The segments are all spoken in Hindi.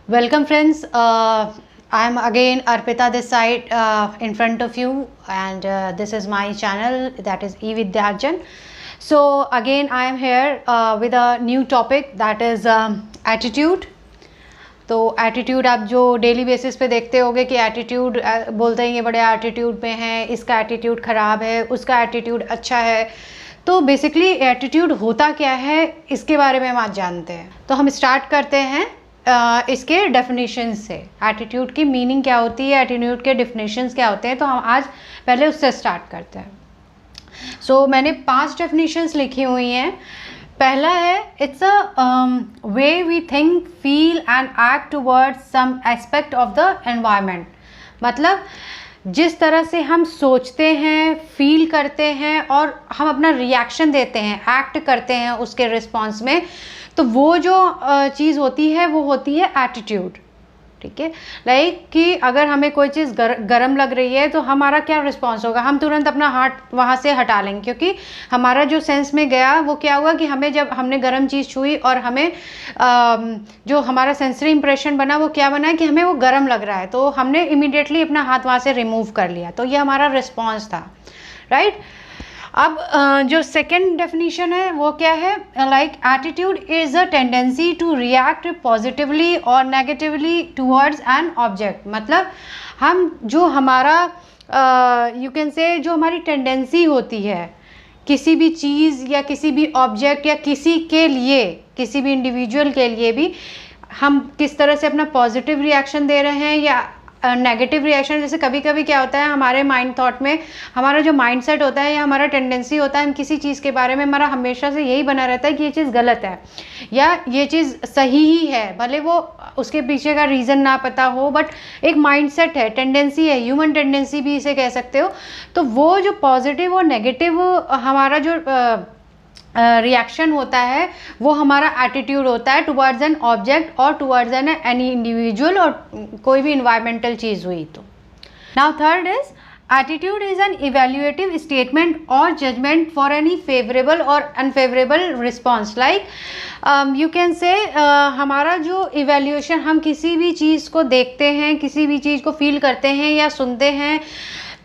Welcome friends, I am again Arpita this side in front of you, and this is my channel, that is eVidyaarjan. So again I am here with a new topic, that is attitude. तो एटीट्यूड आप जो डेली बेसिस पे देखते होगे कि एटीट्यूड बोलते हैं ये बड़े एटीट्यूड में है, इसका एटीट्यूड ख़राब है, उसका एटीट्यूड अच्छा है। तो बेसिकली एटीट्यूड होता क्या है इसके बारे में हम आज जानते हैं। तो हम स्टार्ट करते हैं इसके डेफिनेशन से। एटीट्यूड की मीनिंग क्या होती है, एटीट्यूड के डेफिनेशंस क्या होते हैं, तो हम आज पहले उससे स्टार्ट करते हैं। सो मैंने 5 डेफिनेशंस लिखी हुई हैं। पहला है, it's a way we think, feel and act towards some aspect of the environment. मतलब जिस तरह से हम सोचते हैं, फील करते हैं और हम अपना रिएक्शन देते हैं, एक्ट करते हैं उसके रिस्पॉन्स में, तो वो जो चीज़ होती है वो होती है एटीट्यूड। ठीक है, लाइक कि अगर हमें कोई चीज़ गरम लग रही है तो हमारा क्या रिस्पॉन्स होगा, हम तुरंत अपना हाथ वहाँ से हटा लेंगे, क्योंकि हमारा जो सेंस में गया वो क्या हुआ कि हमें जब हमने गर्म चीज़ छुई और हमें जो हमारा सेंसरी इंप्रेशन बना वो क्या बना कि हमें वो गर्म लग रहा है, तो हमने इमीडिएटली अपना हाथ वहाँ से रिमूव कर लिया। तो ये हमारा रिस्पॉन्स था, राइट। अब जो सेकेंड डेफिनेशन है वो क्या है, like attitude is a tendency to react positively और नेगेटिवली टुवर्ड्स एन ऑब्जेक्ट। मतलब हम जो हमारा यू कैन से जो हमारी टेंडेंसी होती है किसी भी चीज़ या किसी भी ऑब्जेक्ट या किसी के लिए, किसी भी इंडिविजुअल के लिए भी, हम किस तरह से अपना पॉजिटिव रिएक्शन दे रहे हैं या नेगेटिव रिएक्शन। जैसे कभी कभी क्या होता है, हमारे माइंड थॉट में हमारा जो माइंड सेट होता है या हमारा टेंडेंसी होता है, हम किसी चीज़ के बारे में हमारा हमेशा से यही बना रहता है कि ये चीज़ गलत है या ये चीज़ सही ही है, भले वो उसके पीछे का रीज़न ना पता हो, बट एक माइंड सेट है, टेंडेंसी है, ह्यूमन टेंडेंसी भी इसे कह सकते हो। तो वो जो पॉजिटिव और नेगेटिव हमारा जो रिएक्शन होता है वो हमारा एटीट्यूड होता है टुवर्ड्स एन ऑब्जेक्ट और टुवर्ड्स एन एनी इंडिविजुअल और कोई भी इन्वायरमेंटल चीज़ हुई तो। Now third is, attitude is an evaluative statement और जजमेंट फॉर एनी फेवरेबल और unfavourable response. Like you can से हमारा जो इवेल्यूएशन, हम किसी भी चीज़ को देखते हैं, किसी भी चीज़ को फील करते हैं या सुनते हैं,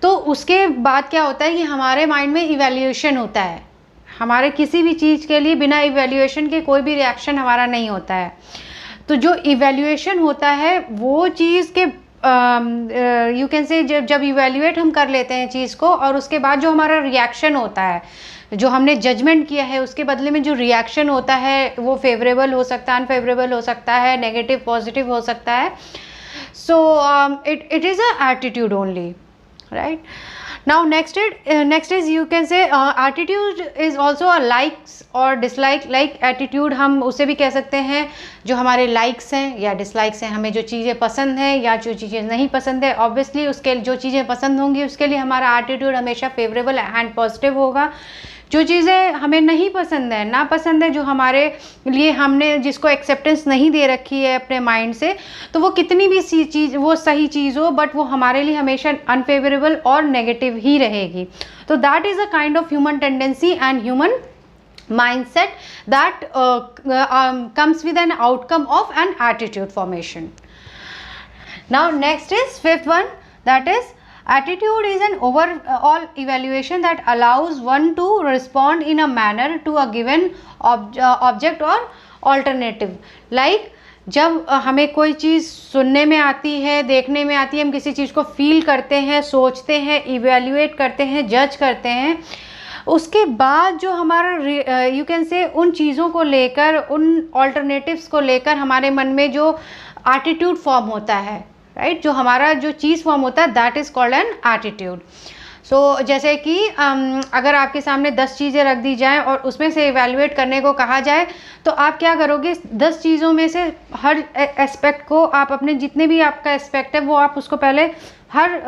तो उसके बाद क्या होता है कि हमारे माइंड में इवेल्यूएशन होता है। हमारे किसी भी चीज़ के लिए बिना इवैल्यूएशन के कोई भी रिएक्शन हमारा नहीं होता है। तो जो इवैल्यूएशन होता है वो चीज़ के यू कैन से जब इवैल्यूएट हम कर लेते हैं चीज़ को, और उसके बाद जो हमारा रिएक्शन होता है, जो हमने जजमेंट किया है उसके बदले में जो रिएक्शन होता है वो फेवरेबल हो सकता है, अनफेवरेबल हो सकता है, नेगेटिव पॉजिटिव हो सकता है। So it is a attitude only, right. Now next is you can say attitude is also a likes or dislike। like attitude हम उसे भी कह सकते हैं जो हमारे likes हैं या dislikes हैं, हमें जो चीज़ें पसंद हैं या जो चीज़ें नहीं पसंद है। obviously उसके जो चीज़ें पसंद होंगी उसके लिए हमारा attitude हमेशा favorable and positive होगा। जो चीज़ें हमें नहीं पसंद है, ना पसंद है, जो हमारे लिए हमने जिसको एक्सेप्टेंस नहीं दे रखी है अपने माइंड से, तो वो कितनी भी सी चीज़, वो सही चीज़ हो, बट वो हमारे लिए हमेशा अनफेवरेबल और नेगेटिव ही रहेगी। तो that is a kind of human tendency and human mindset that comes with an outcome of an attitude formation. Now next is fifth one, that is attitude is an overall evaluation that allows one to respond in a manner to a given object or alternative। like जब हमें कोई चीज़ सुनने में आती है, देखने में आती है, हम किसी चीज़ को फील करते हैं, सोचते हैं, इवेल्युएट करते हैं, जज करते हैं, उसके बाद जो हमारा यू कैन से उन चीज़ों को लेकर, उन ऑल्टरनेटिव्स को लेकर हमारे मन में जो एटीट्यूड फॉर्म होता है, राइट, जो हमारा जो चीज़ फॉर्म होता है, that is called an attitude. So जैसे कि अगर आपके सामने 10 चीज़ें रख दी जाएं और उसमें से इवैल्यूएट करने को कहा जाए, तो आप क्या करोगे, 10 चीज़ों में से हर एस्पेक्ट को आप अपने जितने भी आपका एस्पेक्ट है वो आप उसको पहले हर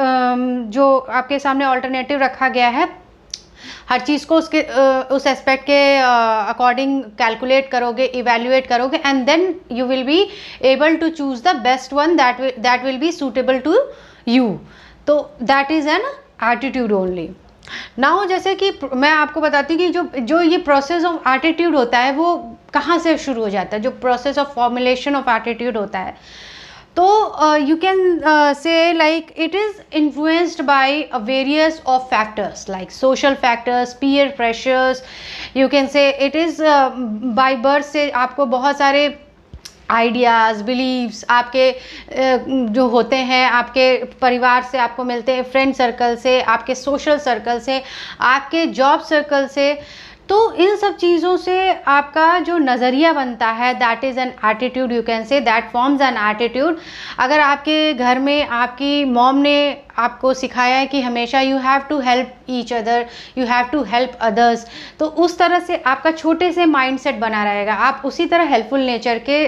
जो आपके सामने ऑल्टरनेटिव रखा गया है, हर चीज़ को उसके उस एस्पेक्ट के अकॉर्डिंग कैलकुलेट करोगे, इवैल्यूएट करोगे, and then you will be able to choose the best one that will be suitable to you. तो that is an attitude only. Now जैसे कि मैं आपको बताती हूँ कि जो ये प्रोसेस ऑफ एटीट्यूड होता है वो कहाँ से शुरू हो जाता है। जो process of formulation of attitude होता है तो you can say like it is influenced by various of factors like social factors, peer pressures. You can say it is by birth से आपको बहुत सारे आइडियाज़, बिलीव्स आपके जो होते हैं, आपके परिवार से आपको मिलते हैं, फ्रेंड सर्कल से, आपके सोशल सर्कल से, आपके जॉब सर्कल से। तो इन सब चीज़ों से आपका जो नज़रिया बनता है, that is an attitude, you can say that forms an attitude. अगर आपके घर में आपकी मॉम ने आपको सिखाया है कि हमेशा you have to help each other, you have to help others, तो उस तरह से आपका छोटे से माइंडसेट बना रहेगा, आप उसी तरह हेल्पफुल नेचर के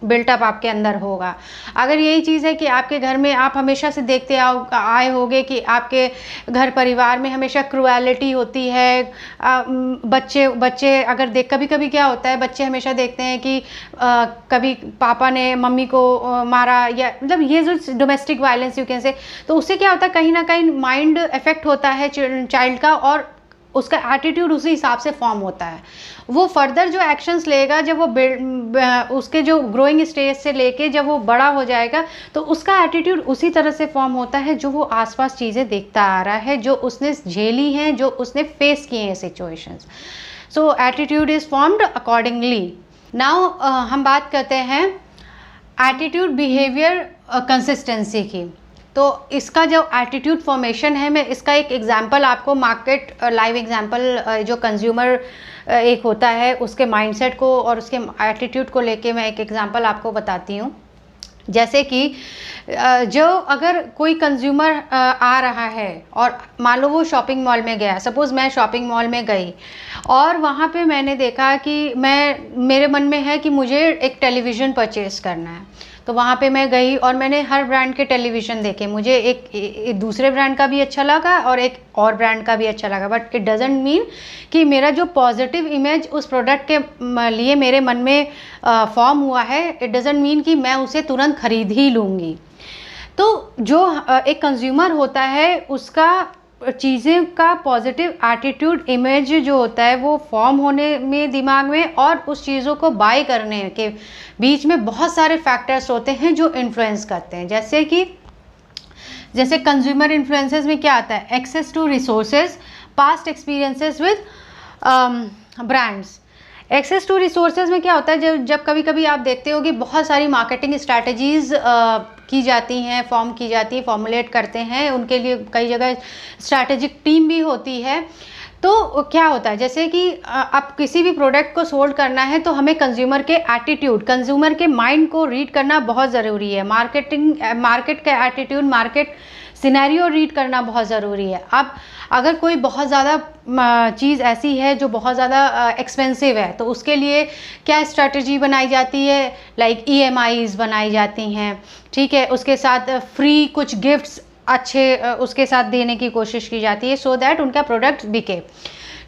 बिल्टअप आपके अंदर होगा। अगर यही चीज़ है कि आपके घर में आप हमेशा से देखते आए होंगे कि आपके घर परिवार में हमेशा क्रुएलिटी होती है, बच्चे अगर कभी कभी क्या होता है, बच्चे हमेशा देखते हैं कि कभी पापा ने मम्मी को मारा, या मतलब ये जो डोमेस्टिक वायलेंस यू कैन से, तो उससे क्या होता है, कहीं ना कहीं माइंड इफेक्ट होता है चाइल्ड का, और उसका एटीट्यूड उसी हिसाब से फॉर्म होता है। वो फर्दर जो एक्शंस लेगा, जब वो उसके जो ग्रोइंग स्टेज से लेके जब वो बड़ा हो जाएगा, तो उसका एटीट्यूड उसी तरह से फॉर्म होता है जो वो आसपास चीज़ें देखता आ रहा है, जो उसने झेली हैं, जो उसने फेस किए हैं situations. So attitude is formed accordingly. Now हम बात करते हैं एटीट्यूड बिहेवियर कंसिस्टेंसी की। तो इसका जो एटीट्यूड फॉर्मेशन है, मैं इसका एक एग्जांपल आपको मार्केट लाइव एग्जांपल जो कंज्यूमर एक होता है उसके माइंडसेट को और उसके एटीट्यूड को लेके मैं एक एग्जांपल आपको बताती हूँ। जैसे कि जो अगर कोई कंज्यूमर आ रहा है और मान लो वो शॉपिंग मॉल में गया, सपोज़ मैं शॉपिंग मॉल में गई और वहाँ पे मैंने देखा कि मेरे मन में है कि मुझे एक टेलीविज़न परचेज़ करना है, तो वहाँ पे मैं गई और मैंने हर ब्रांड के टेलीविज़न देखे। मुझे एक दूसरे ब्रांड का भी अच्छा लगा और एक और ब्रांड का भी अच्छा लगा, बट इट डजेंट मीन कि मेरा जो पॉजिटिव इमेज उस प्रोडक्ट के लिए मेरे मन में फॉर्म हुआ है, इट डजेंट मीन कि मैं उसे तुरंत खरीद ही लूँगी। तो जो एक कंज्यूमर होता है उसका चीज़ें का पॉजिटिव एटीट्यूड इमेज जो होता है वो फॉर्म होने में दिमाग में, और उस चीज़ों को बाय करने के बीच में बहुत सारे फैक्टर्स होते हैं जो इन्फ्लुएंस करते हैं। जैसे कंज्यूमर इन्फ्लुएंसेस में क्या आता है, access to resources, past experiences with brands. Access to resources में क्या होता है, जब कभी कभी आप देखते हो कि बहुत सारी मार्केटिंग स्ट्रैटेजीज़ की जाती हैं, फॉर्म की जाती है, फॉर्मुलेट करते हैं, उनके लिए कई जगह स्ट्रैटेजिक टीम भी होती है। तो क्या होता है, जैसे कि अब किसी भी प्रोडक्ट को सोल्ड करना है तो हमें कंज्यूमर के एटीट्यूड, कंज्यूमर के माइंड को रीड करना बहुत ज़रूरी है। मार्केट का एटीट्यूड, मार्केट सिनेरियो रीड करना बहुत ज़रूरी है। अब अगर कोई बहुत ज़्यादा चीज़ ऐसी है जो बहुत ज़्यादा एक्सपेंसिव है, तो उसके लिए क्या स्ट्रैटेजी बनाई जाती है, लाइक EMIs बनाई जाती हैं, ठीक है, उसके साथ फ्री कुछ गिफ्ट्स अच्छे उसके साथ देने की कोशिश की जाती है, सो दैट उनका प्रोडक्ट बिके,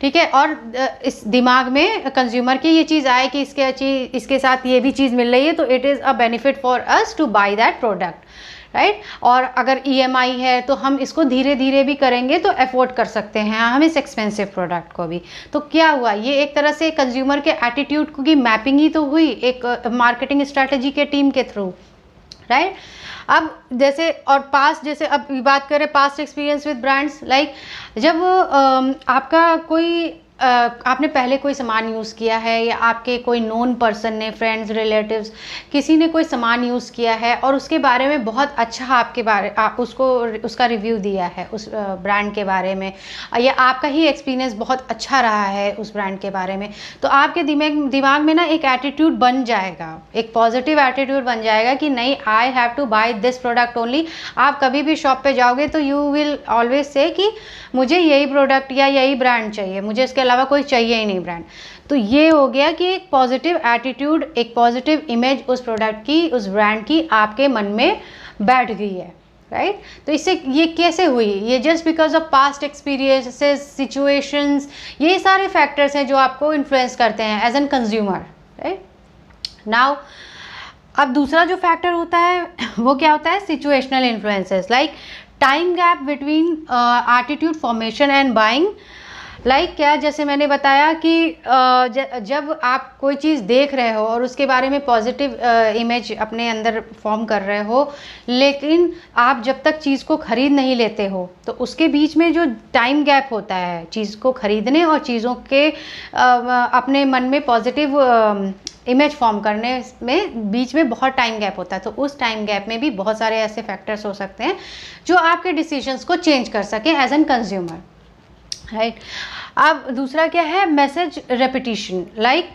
ठीक है। और इस दिमाग में कंज्यूमर की ये चीज़ आए कि इसके साथ ये भी चीज़ मिल रही है, तो it is a benefit for us to buy that product, right. और अगर EMI है तो हम इसको धीरे धीरे भी करेंगे तो अफोर्ड कर सकते हैं हम इस एक्सपेंसिव प्रोडक्ट को भी। तो क्या हुआ, ये एक तरह से कंज्यूमर के एटीट्यूड की मैपिंग ही तो हुई एक मार्केटिंग स्ट्रैटेजी के टीम के थ्रू, राइट। अब जैसे जैसे अब बात करें past experience with brands, like जब आपका कोई आपने पहले कोई सामान यूज़ किया है, या आपके कोई नोन पर्सन ने, फ्रेंड्स, रिलेटिव्स, किसी ने कोई सामान यूज़ किया है और उसके बारे में बहुत अच्छा उसका रिव्यू दिया है उस ब्रांड के बारे में, या आपका ही एक्सपीरियंस बहुत अच्छा रहा है उस ब्रांड के बारे में, तो आपके दिमाग में ना एक एटीट्यूड बन जाएगा, एक पॉजिटिव एटीट्यूड बन जाएगा कि नहीं, I have to buy this product only. आप कभी भी शॉप पे जाओगे तो यू विल ऑलवेज से कि मुझे यही प्रोडक्ट या यही ब्रांड चाहिए, मुझे इसके अलावा कोई चाहिए ही नहीं ब्रांड। तो ये हो गया कि एक पॉजिटिव एटीट्यूड, एक पॉजिटिव इमेज उस प्रोडक्ट की, उस ब्रांड की आपके मन में बैठ गई है, राइट। तो इससे ये कैसे हुई, ये just because of past experiences, situations, ये सारे फैक्टर्स हैं जो आपको इन्फ्लुएंस करते हैं as an consumer, right. Now अब दूसरा जो फैक्टर होता है वो क्या होता है, situational influences, like time gap between attitude formation and buying. Like क्या, जैसे मैंने बताया कि जब आप कोई चीज़ देख रहे हो और उसके बारे में पॉजिटिव इमेज अपने अंदर फॉर्म कर रहे हो, लेकिन आप जब तक चीज़ को ख़रीद नहीं लेते हो तो उसके बीच में जो टाइम गैप होता है चीज़ को ख़रीदने और चीज़ों के अपने मन में पॉजिटिव इमेज फॉर्म करने में बीच में बहुत टाइम गैप होता है। तो उस टाइम गैप में भी बहुत सारे ऐसे फैक्टर्स हो सकते हैं जो आपके डिसीजंस को चेंज कर सकें एज एन कंज्यूमर, राइट। अब दूसरा क्या है, मैसेज रेपिटिशन। लाइक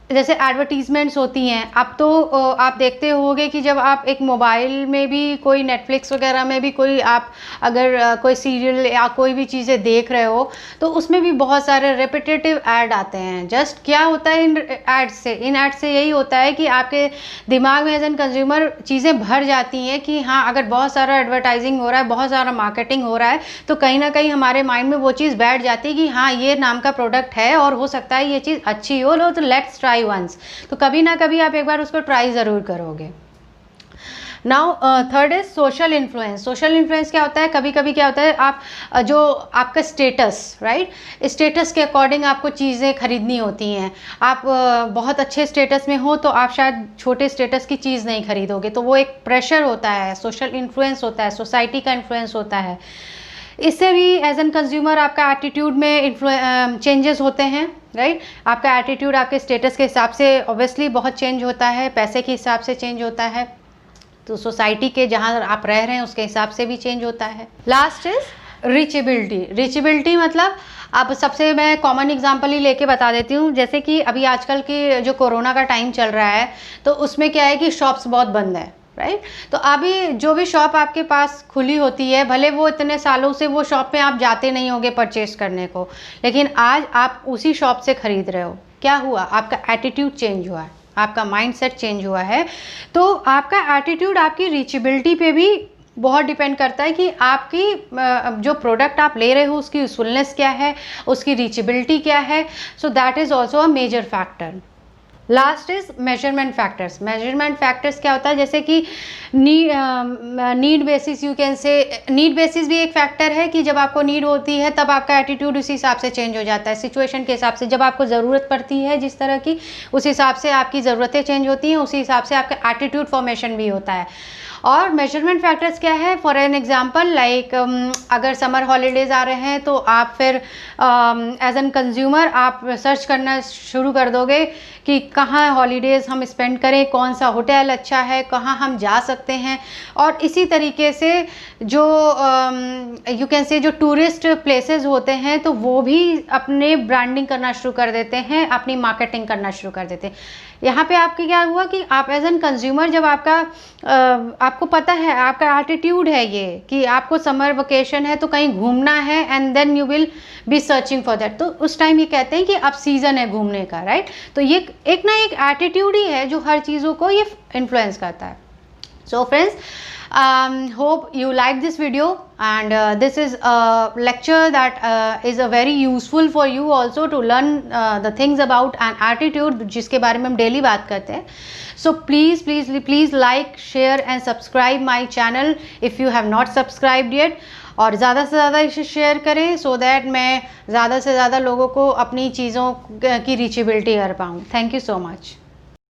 जैसे एडवर्टीजमेंट्स होती हैं, अब तो आप देखते होंगे कि जब आप एक मोबाइल में भी कोई नेटफ्लिक्स वगैरह में भी कोई आप अगर कोई सीरियल या कोई भी चीज़ें देख रहे हो तो उसमें भी बहुत सारे रेपिटेटिव ऐड आते हैं। जस्ट क्या होता है इन ऐड से यही होता है कि आपके दिमाग में एज एन कंज्यूमर चीज़ें भर जाती हैं कि हाँ, अगर बहुत सारा एडवर्टाइजिंग हो रहा है, बहुत सारा मार्केटिंग हो रहा है, तो कहीं ना कहीं हमारे माइंड में वो चीज़ बैठ जाती है कि हाँ, ये नाम का प्रोडक्ट है और हो सकता है ये चीज़ अच्छी हो, लो तो लेट्स ट्राई वंस। तो कभी ना कभी आप एक बार उसको ट्राई ज़रूर करोगे। Now third is social influence. Social influence क्या होता है, कभी कभी क्या होता है, आप जो आपका स्टेटस, राइट, स्टेटस के अकॉर्डिंग आपको चीज़ें खरीदनी होती हैं। आप बहुत अच्छे स्टेटस में हो तो आप शायद छोटे स्टेटस की चीज़ नहीं खरीदोगे, तो वो एक प्रेशर होता है, सोशल इन्फ्लुएंस होता है, सोसाइटी का इन्फ्लुएंस होता है। इससे भी एज एन कंज्यूमर आपका एटीट्यूड में चेंजेस होते हैं, राइट। आपका एटीट्यूड आपके स्टेटस के हिसाब से ऑब्वियसली बहुत चेंज होता है, पैसे के हिसाब से चेंज होता है, तो सोसाइटी के जहाँ आप रह रहे हैं उसके हिसाब से भी चेंज होता है। Last is reachability. रीचेबिलिटी मतलब, अब सबसे मैं कॉमन एग्जांपल ही लेके बता देती हूँ। जैसे कि अभी आजकल की जो कोरोना का टाइम चल रहा है तो उसमें क्या है कि शॉप्स बहुत बंद है, राइट। तो अभी जो भी शॉप आपके पास खुली होती है, भले वो इतने सालों से वो शॉप पे आप जाते नहीं होंगे परचेस करने को, लेकिन आज आप उसी शॉप से खरीद रहे हो। क्या हुआ, आपका एटीट्यूड चेंज हुआ है, आपका माइंडसेट चेंज हुआ है। तो आपका एटीट्यूड आपकी रीचेबिलिटी पे भी बहुत डिपेंड करता है कि आपकी जो प्रोडक्ट आप ले रहे हो उसकी यूजफुलनेस क्या है, उसकी रीचेबिलिटी क्या है। So that is also a major factor. Last is measurement factors. Measurement factors क्या होता है, जैसे कि need basis, you can say need basis भी एक फैक्टर है कि जब आपको नीड होती है तब आपका एटीट्यूड उसी हिसाब से चेंज हो जाता है, सिचुएशन के हिसाब से। जब आपको ज़रूरत पड़ती है जिस तरह की, उस हिसाब से आपकी ज़रूरतें चेंज होती हैं, उसी हिसाब से आपका एटीट्यूड फॉर्मेशन भी होता है। और मेजरमेंट फैक्टर्स क्या है, फॉर एन एग्जांपल लाइक अगर समर हॉलीडेज़ आ रहे हैं तो आप फिर एज एन कंज्यूमर आप सर्च करना शुरू कर दोगे कि कहाँ हॉलीडेज़ हम स्पेंड करें, कौन सा होटल अच्छा है, कहाँ हम जा सकते हैं। और इसी तरीके से जो यू कैन से जो टूरिस्ट प्लेसेस होते हैं तो वो भी अपने ब्रांडिंग करना शुरू कर देते हैं, अपनी मार्केटिंग करना शुरू कर देते हैं। यहाँ पे आपके क्या हुआ कि आप एज एन कंज्यूमर जब आपको पता है, आपका एटीट्यूड है ये कि आपको समर वेकेशन है तो कहीं घूमना है and then you will be searching for that, तो उस टाइम ये कहते हैं कि अब सीज़न है घूमने का, राइट। तो ये एक ना एक एटीट्यूड ही है जो हर चीज़ों को ये इन्फ्लुएंस करता है। So friends, hope you like this video, and this is a lecture that is a very useful for you also to learn the things about an attitude जिसके बारे में हम डेली बात करते हैं। So please like, share and subscribe my channel if you have not subscribed yet, और ज़्यादा से ज़्यादा इसे शेयर करें so that मैं ज़्यादा से ज़्यादा लोगों को अपनी चीज़ों की रीचेबिलिटी कर पाऊँ। Thank you so much.